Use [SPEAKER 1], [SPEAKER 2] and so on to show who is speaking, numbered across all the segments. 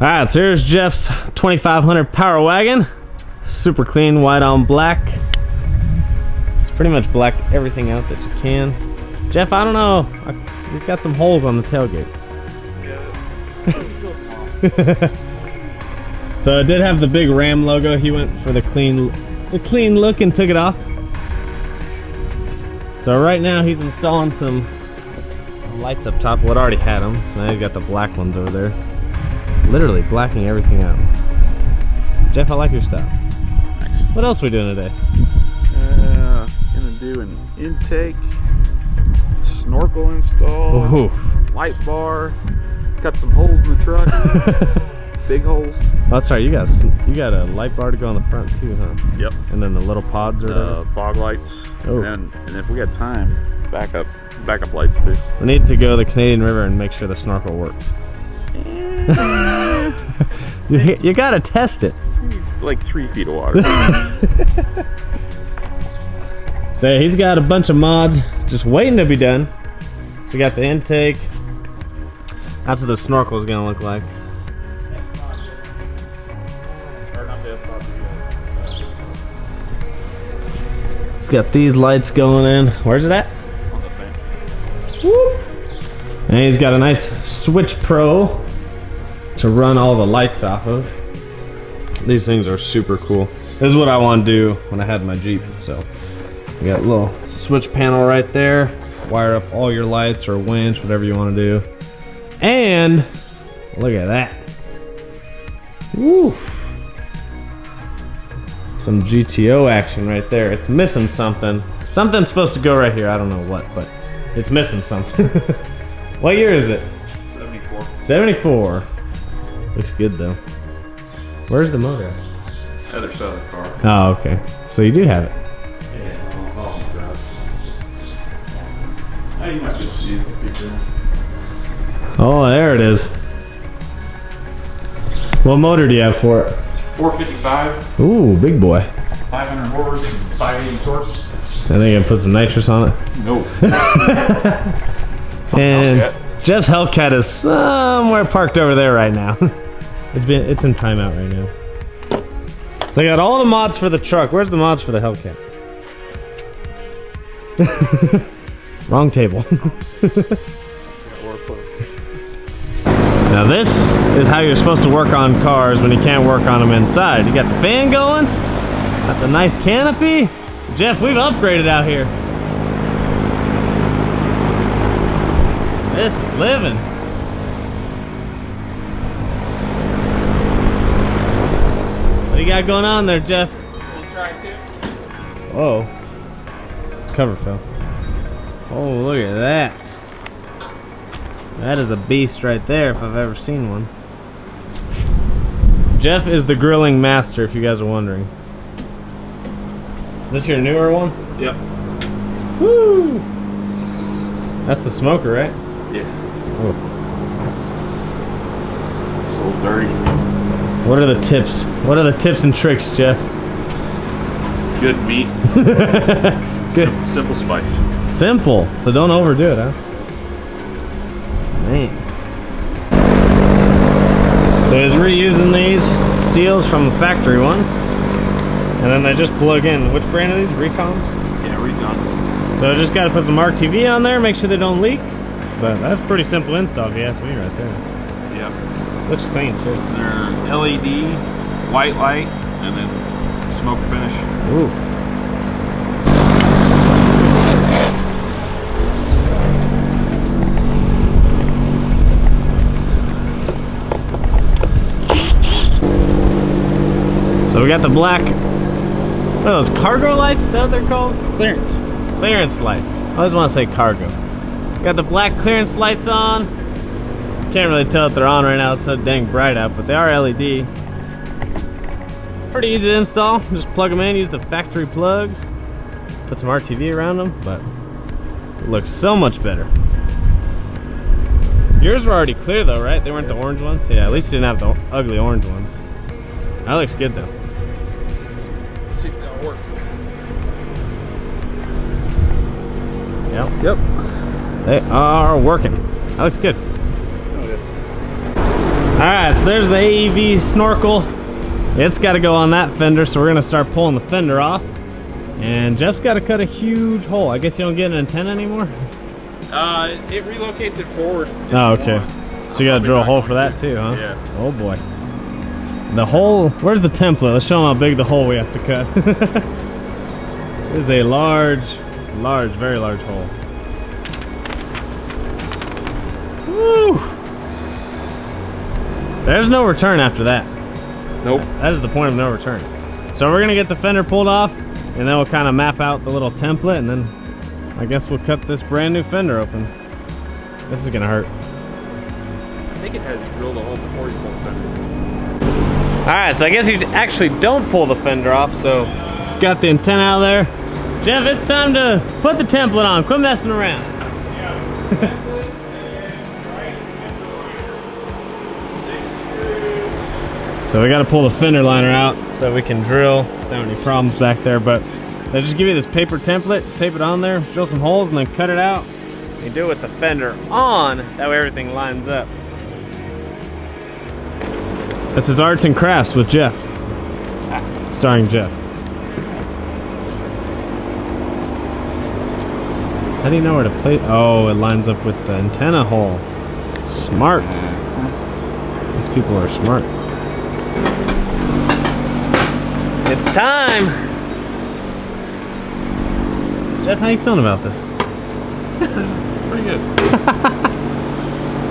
[SPEAKER 1] Alright, so here's Jeff's 2500 Power Wagon. Super clean, white on black. It's pretty much black everything out that you can. Jeff, I don't know. You've got some holes on the tailgate. Yeah. So it did have the big Ram logo. He went for the clean look and took it off. So right now he's installing some lights up top. What already had them. So now he's got the black ones over there. Literally blacking everything out. Jeff, I like your style.
[SPEAKER 2] Thanks.
[SPEAKER 1] What else are we doing today?
[SPEAKER 2] Gonna do an intake, snorkel install,
[SPEAKER 1] Ooh.
[SPEAKER 2] light bar, cut some holes in the truck, big holes.
[SPEAKER 1] Oh, that's right. You got a light bar to go on the front too, huh?
[SPEAKER 2] Yep.
[SPEAKER 1] And then the little pods or whatever.
[SPEAKER 2] Fog lights.
[SPEAKER 1] Oh.
[SPEAKER 2] And if we got time, backup lights too.
[SPEAKER 1] We need to go to the Canadian River and make sure the snorkel works. You gotta test it.
[SPEAKER 2] Like 3 feet of water.
[SPEAKER 1] So he's got a bunch of mods just waiting to be done. So we got the intake. That's what the snorkel is gonna look like. It's got these lights going in. Where's it at?
[SPEAKER 2] On the fan.
[SPEAKER 1] Whoop. And he's got a nice Switch Pro to run all the lights off of. These things are super cool. This is what I want to do when I had my Jeep. So you got a little switch panel right there. Wire up all your lights or winch, whatever you want to do. And look at that. Woo. Some GTO action right there. It's missing something. Something's supposed to go right here. I don't know what, but it's missing something. What year is it?
[SPEAKER 2] 74.
[SPEAKER 1] 74. Looks good though. Where's the motor?
[SPEAKER 2] Other side of the car.
[SPEAKER 1] Oh, okay. So you do have it.
[SPEAKER 2] Yeah, on the garage. Now you might be able to see the picture.
[SPEAKER 1] Oh, there it is. What motor do you have for it?
[SPEAKER 2] It's 455.
[SPEAKER 1] Ooh, big boy.
[SPEAKER 2] 500 horse and 580 torque.
[SPEAKER 1] I think I put some nitrous on it.
[SPEAKER 2] No.
[SPEAKER 1] And Jeff's Hellcat is somewhere parked over there right now. It's in timeout right now. So I got all the mods for the truck. Where's the mods for the Hellcat? Wrong table. Now this is how you're supposed to work on cars when you can't work on them inside. You got the fan going. Got the nice canopy. Jeff, we've upgraded out here. This is living. What do you got going on there, Jeff?
[SPEAKER 2] We'll try to.
[SPEAKER 1] Whoa. Cover fell. Oh, look at that. That is a beast right there if I've ever seen one. Jeff is the grilling master if you guys are wondering. Is this your newer one?
[SPEAKER 2] Yep.
[SPEAKER 1] Woo! That's the smoker, right?
[SPEAKER 2] Yeah.
[SPEAKER 1] Oh.
[SPEAKER 2] It's a little dirty.
[SPEAKER 1] What are the tips? What are the tips and tricks, Jeff?
[SPEAKER 2] Good meat.
[SPEAKER 1] Good.
[SPEAKER 2] Simple spice.
[SPEAKER 1] Simple. So don't overdo it, huh? Man. So he's reusing these seals from the factory ones. And then they just plug in. Which brand are these? Recons?
[SPEAKER 2] Yeah, Recon.
[SPEAKER 1] So I just got to put some RTV on there, make sure they don't leak. But that's pretty simple install if you ask me right there.
[SPEAKER 2] Yep.
[SPEAKER 1] Looks clean too.
[SPEAKER 2] They're LED, white light, and then smoke finish.
[SPEAKER 1] Ooh. So we got the black, what are those, cargo lights? Is that what they're called?
[SPEAKER 2] Clearance.
[SPEAKER 1] Clearance lights. I always want to say cargo. Got the black clearance lights on. Can't really tell if they're on right now, it's so dang bright out, but they are LED. Pretty easy to install. Just plug them in, use the factory plugs. Put some RTV around them, but it looks so much better. Yours were already clear though, right? They weren't the orange ones? Yeah, at least you didn't have the ugly orange ones. That looks good though.
[SPEAKER 2] Let's see if that'll work.
[SPEAKER 1] Yep. They are working. That looks good.
[SPEAKER 2] Oh, yeah.
[SPEAKER 1] Alright, so there's the AEV Snorkel. It's got to go on that fender, so we're going to start pulling the fender off. And Jeff's got to cut a huge hole. I guess you don't get an antenna anymore?
[SPEAKER 2] It relocates it forward.
[SPEAKER 1] Oh, okay. So you got to drill a hole for that too, huh?
[SPEAKER 2] Yeah.
[SPEAKER 1] Oh boy. The hole, where's the template? Let's show them how big the hole we have to cut. It is a large, very large hole. Woo! There's no return after that.
[SPEAKER 2] Nope.
[SPEAKER 1] That is the point of no return. So we're gonna get the fender pulled off, and then we'll kind of map out the little template, and then I guess we'll cut this brand new fender open. This is gonna hurt.
[SPEAKER 2] I think it has you drill the hole before you pull the fender.
[SPEAKER 1] Alright, so I guess you actually don't pull the fender off, so got the antenna out of there. Jeff, it's time to put the template on. Quit messing around. So we got to pull the fender liner out so we can drill without any problems back there. But they just give you this paper template, tape it on there, drill some holes, and then cut it out. You do it with the fender on, that way everything lines up. This is Arts and Crafts with Jeff, starring Jeff. How do you know where to place? Oh, it lines up with the antenna hole. Smart. These people are smart. It's time! Jeff, how you feeling about this?
[SPEAKER 2] Pretty good.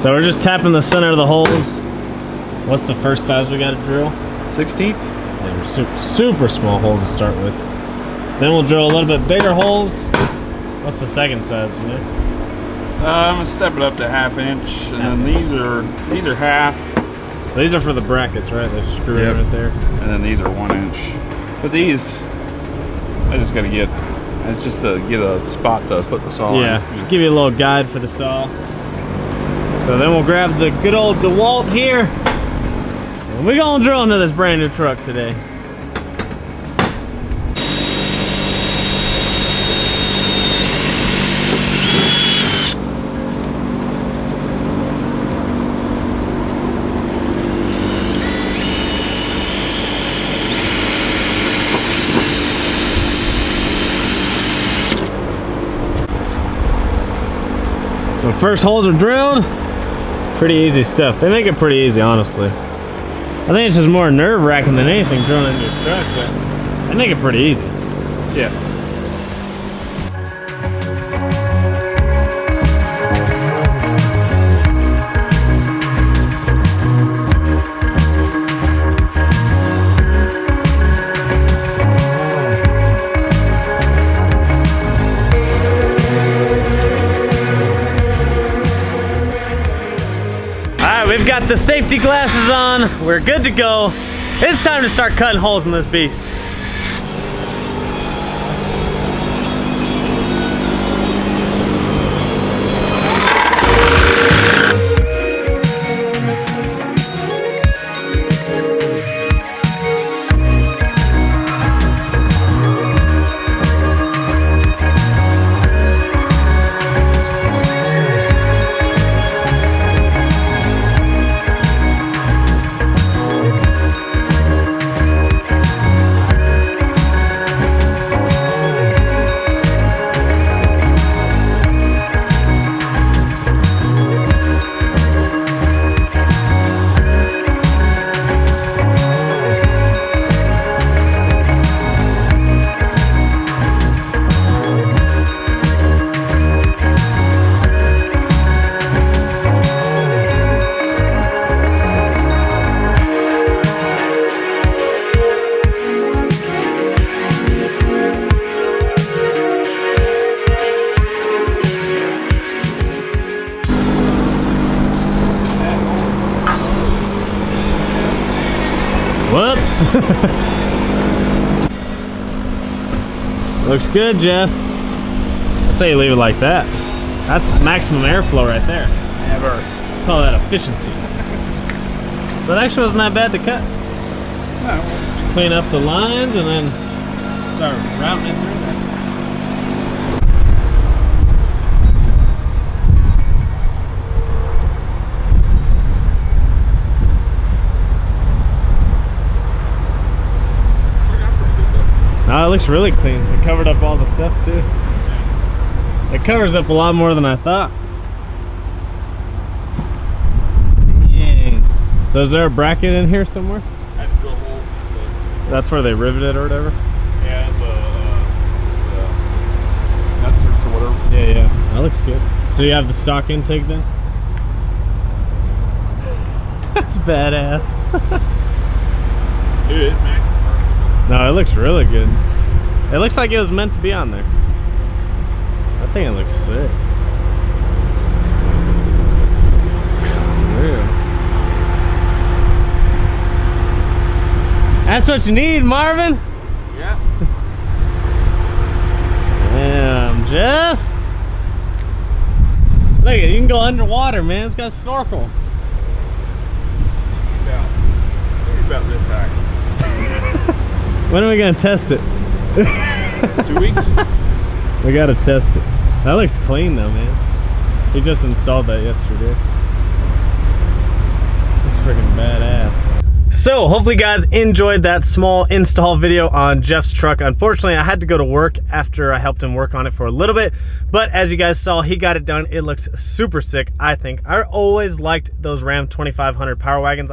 [SPEAKER 1] So we're just tapping the center of the holes. What's the first size we got to drill?
[SPEAKER 2] 16th?
[SPEAKER 1] Yeah, super small holes to start with. Then we'll drill a little bit bigger holes. What's the second size, you know?
[SPEAKER 2] I'm gonna step it up to 1/2 inch, and then these are half.
[SPEAKER 1] So these are for the brackets, right? They screw in right there.
[SPEAKER 2] And then these are 1 inch. But these, I just gotta get. It's just to get a spot to put the saw in.
[SPEAKER 1] Yeah, just give you a little guide for the saw. So then we'll grab the good old DeWalt here, and we're gonna drill into this brand new truck today. So first holes are drilled. Pretty easy stuff. They make it pretty easy, honestly. I think it's just more nerve-wracking than anything drilling into your truck, but they make it pretty easy.
[SPEAKER 2] Yeah.
[SPEAKER 1] We've got the safety glasses on. We're good to go. It's time to start cutting holes in this beast. Looks good, Jeff. I say you leave it like that. That's maximum airflow right there.
[SPEAKER 2] Never.
[SPEAKER 1] Call that efficiency. So it actually wasn't that bad to cut.
[SPEAKER 2] No.
[SPEAKER 1] Just clean up the lines and then start routing it through there. looks really clean. It covered up all the stuff too. It covers up a lot more than I thought. Dang. So is there a bracket in here somewhere?
[SPEAKER 2] I had to drill holes.
[SPEAKER 1] That's where they riveted or whatever?
[SPEAKER 2] Yeah, it's nuts or whatever.
[SPEAKER 1] Yeah, yeah. That looks good. So you have the stock intake then? That's badass.
[SPEAKER 2] Dude, it matches.
[SPEAKER 1] No, it looks really good. It looks like it was meant to be on there. I think it looks sick. Real. That's what you need, Marvin.
[SPEAKER 2] Yeah.
[SPEAKER 1] Damn, Jeff. Look at it, you can go underwater, man. It's got a snorkel.
[SPEAKER 2] About this high.
[SPEAKER 1] When are we gonna test it?
[SPEAKER 2] 2 weeks.
[SPEAKER 1] We gotta test it. That looks clean though, man. He just installed that yesterday. It's freaking badass. So hopefully you guys enjoyed that small install video on Jeff's truck. Unfortunately, I had to go to work after I helped him work on it for a little bit, but as you guys saw, he got it done. It looks super sick, I think. I always liked those Ram 2500 Power Wagons.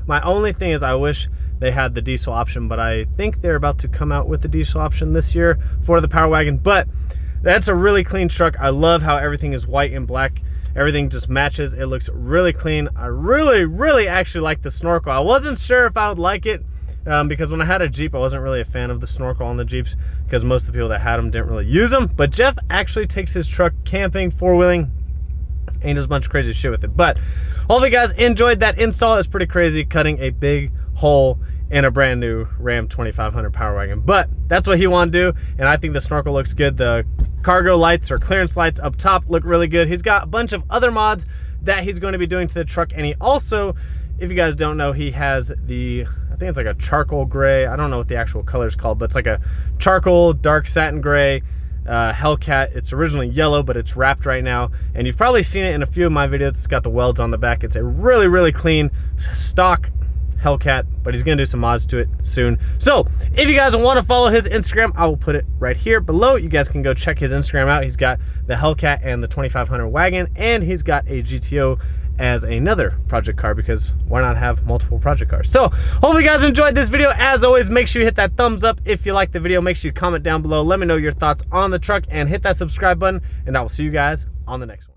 [SPEAKER 1] My only thing is I wish they had the diesel option, but I think they're about to come out with the diesel option this year for the Power Wagon. But that's a really clean truck. I love how everything is white and black. Everything just matches. It looks really clean. I really actually like the Snorkel. I wasn't sure if I would like it because when I had a Jeep, I wasn't really a fan of the Snorkel on the Jeeps because most of the people that had them didn't really use them. But Jeff actually takes his truck camping, four-wheeling, and he does a bunch of crazy shit with it. But hopefully you guys enjoyed that install. It's pretty crazy cutting a big hole in a brand new Ram 2500 Power Wagon. But that's what he wanted to do, and I think the Snorkel looks good. The cargo lights or clearance lights up top look really good. He's got a bunch of other mods that he's going to be doing to the truck, and he also, if you guys don't know, he has the, I think it's like a charcoal gray, I don't know what the actual color is called, but it's like a charcoal dark satin gray Hellcat. It's originally yellow, but it's wrapped right now, and you've probably seen it in a few of my videos. It's got the welds on the back. It's a really clean stock Hellcat, but he's gonna do some mods to it soon. So if you guys want to follow his Instagram, I will put it right here below. You guys can go check his Instagram out. He's got the Hellcat and the 2500 wagon, and he's got a GTO as another project car, because why not have multiple project cars? So hopefully you guys enjoyed this video. As always, make sure you hit that thumbs up if you like the video. Make sure you comment down below, let me know your thoughts on the truck, and hit that subscribe button, and I will see you guys on the next one.